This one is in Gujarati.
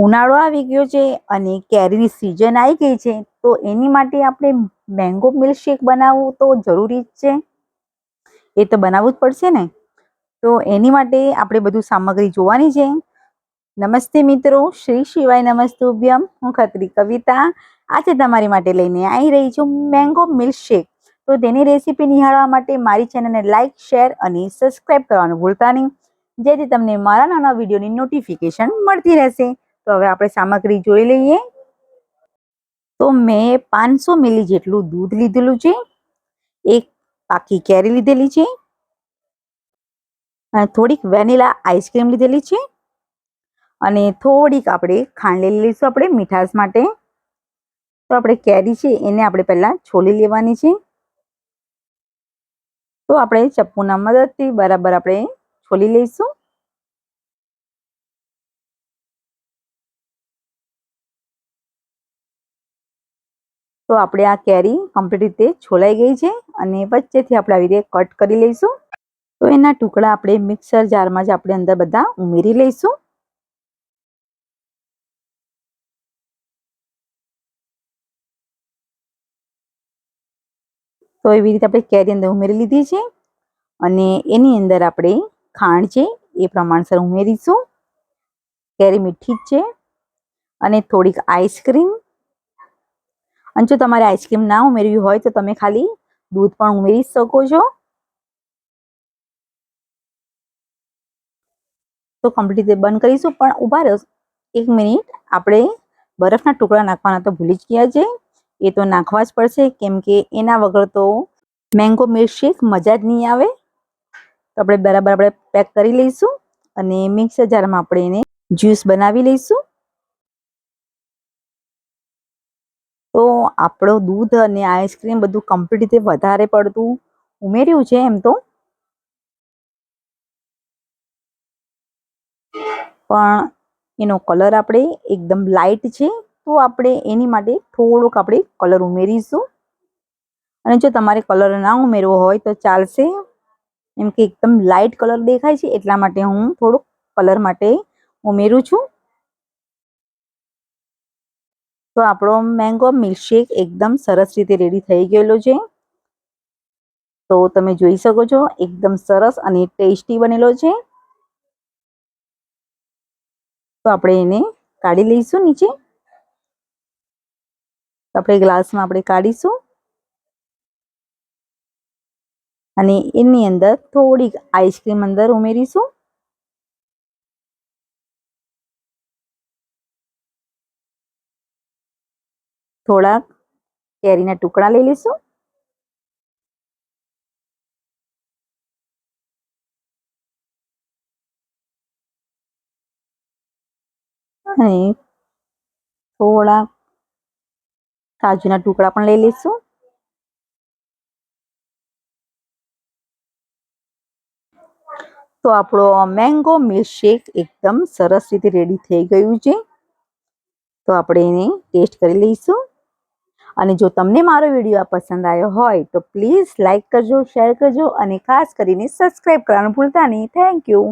ઉનાળો આવી ગયો છે અને કેરીની સિઝન આવી ગઈ છે, તો એની માટે આપણે મેંગો મિલ્કશેક બનાવવું તો જરૂરી જ છે. એ તો બનાવવું જ પડશે ને. તો એની માટે આપણે બધું સામગ્રી જોવાની છે. નમસ્તે મિત્રો, શ્રી શિવાય નમસ્તુભ્યમ. હું ખત્રી કવિતા આજે તમારી માટે લઈને આવી રહી છું મેંગો મિલ્કશેક. તો તેની રેસીપી નિહાળવા માટે મારી ચેનલને લાઇક, શેર અને સબસ્ક્રાઇબ કરવાનું ભૂલતા નહીં, જેથી તમને મારા નાના વિડીયોની નોટિફિકેશન મળતી રહેશે. તો હવે આપણે સામગ્રી જોઈ લઈએ. તો મેં 500 મિલી જેટલું દૂધ લીધેલું છે, એક પાકી કેરી લીધેલી છે, થોડીક વેનીલા આઈસ્ક્રીમ લીધેલી છે અને થોડીક આપણે ખાંડ લઈ લઈશું આપણે મીઠાશ માટે. તો આપણે કેરી છે એને આપણે પહેલાં છોલી લેવાની છે. તો આપણે ચપ્પુના મદદથી બરાબર આપણે છોલી લઈશું. તો આપણે આ કેરી કમ્પ્લીટ રીતે છોલાઈ ગઈ છે અને વચ્ચેથી આપણે આવી રીતે કટ કરી લઈશું. તો એના ટુકડા આપણે મિક્સર જારમાં જ આપણે અંદર બધા ઉમેરી લઈશું. તો એવી રીતે આપણે કેરી અંદર ઉમેરી લીધી છે અને એની અંદર આપણે ખાંડ છે એ પ્રમાણસર ઉમેરીશું. કેરી મીઠી જ છે અને થોડીક આઈસ્ક્રીમ. અને જો તમારે આઈસ્ક્રીમ ના ઉમેરવી હોય તો તમે ખાલી દૂધ પણ ઉમેરી શકો છો. તો કમ્પ્લીટ રીતે બંધ કરીશું, પણ ઊભા રહો 1 મિનિટ. આપણે બરફના ટુકડા નાખવાના તો ભૂલી જ ગયા છે. એ તો નાખવા જ પડશે, કેમ કે એના વગર તો મેંગો મિલ્કશેક મજા જ નહીં આવે. તો આપણે બરાબર આપણે પેક કરી લઈશું અને મિક્સર જારમાં આપણે એને જ્યુસ બનાવી લઈશું. તો આપણો દૂધ અને આઈસ્ક્રીમ બધું કમ્પ્લીટ રીતે વધારે પડતું ઉમેર્યું છે એમ તો, પણ એનો કલર આપણે એકદમ લાઇટ છે, તો આપણે એની માટે થોડોક આપણે કલર ઉમેરીશું. અને જો તમારે કલર ના ઉમેરવો હોય તો ચાલશે, એમ કે એકદમ લાઇટ કલર દેખાય છે એટલા માટે હું થોડુંક કલર માટે ઉમેરું છું. તો આપણો મેંગો મિલ્કશેક એકદમ સરસ રીતે રેડી થઈ ગયેલો છે. તો તમે જોઈ શકો છો એકદમ સરસ અને ટેસ્ટી બનેલો છે. તો આપણે એને કાઢી લઈશું નીચે. તો આપણે ગ્લાસમાં આપણે કાઢીશું અને એની અંદર થોડીક આઈસ્ક્રીમ અંદર ઉમેરીશું. થોડાક કેરીના ટુકડા લઈ લઈશું. અને થોડા કાજુના ટુકડા પણ લઈ લઈશું. તો આપણો મેંગો મિલ્કશેક એકદમ સરસ રીતે રેડી થઈ ગયું છે. તો આપણે એને ટેસ્ટ કરી લઈશું. અને જો તમને મારો વિડીયો પસંદ આવ્યો હોય તો પ્લીઝ લાઈક કરજો, શેર કરજો અને ખાસ કરીને સબસ્ક્રાઈબ કરવાનું ભૂલતા નહીં. Thank you.